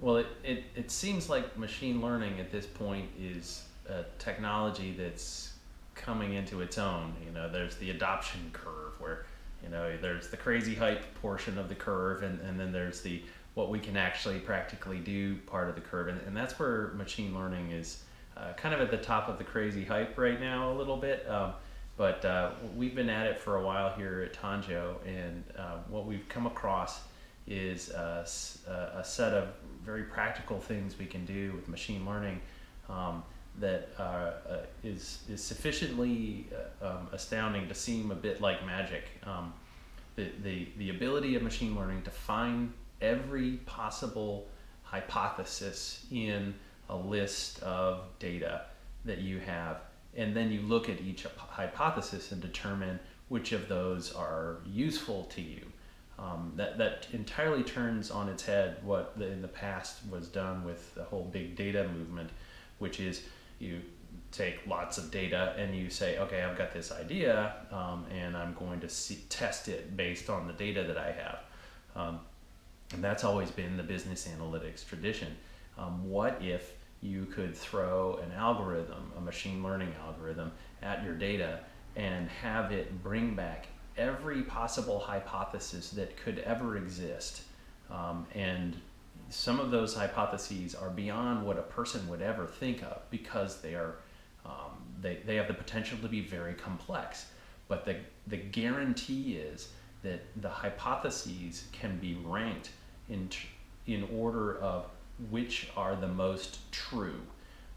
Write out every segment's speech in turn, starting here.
Well, it seems like machine learning at this point is a technology that's coming into its own. There's the adoption curve where, there's the crazy hype portion of the curve, and then there's the what we can actually practically do part of the curve. And that's where machine learning is kind of at the top of the crazy hype right now a little bit. But we've been at it for a while here at Tanjo, and what we've come across is a set of very practical things we can do with machine learning that is sufficiently astounding to seem a bit like magic. The ability of machine learning to find every possible hypothesis in a list of data that you have, and then you look at each hypothesis and determine which of those are useful to you. That entirely turns on its head what in the past was done with the whole big data movement, which is you take lots of data and you say, okay, I've got this idea, and I'm going to test it based on the data that I have. And that's always been the business analytics tradition. What if you could throw an algorithm, a machine learning algorithm, at your data and have it bring back every possible hypothesis that could ever exist? And some of those hypotheses are beyond what a person would ever think of, because they are they have the potential to be very complex. But the guarantee is that the hypotheses can be ranked in order of which are the most true.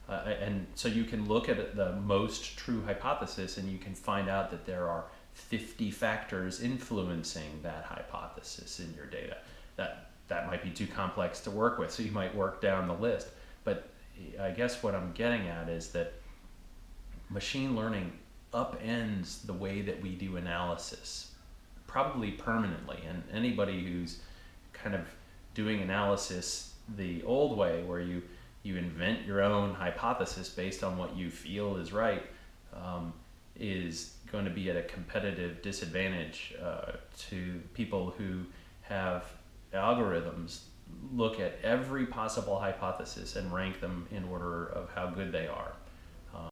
And so you can look at the most true hypothesis and you can find out that there are 50 factors influencing that hypothesis in your data. That might be too complex to work with, so you might work down the list. But I guess what I'm getting at is that machine learning upends the way that we do analysis, probably permanently. And anybody who's kind of doing analysis the old way, where you invent your own hypothesis based on what you feel is right, is going to be at a competitive disadvantage to people who have algorithms look at every possible hypothesis and rank them in order of how good they are.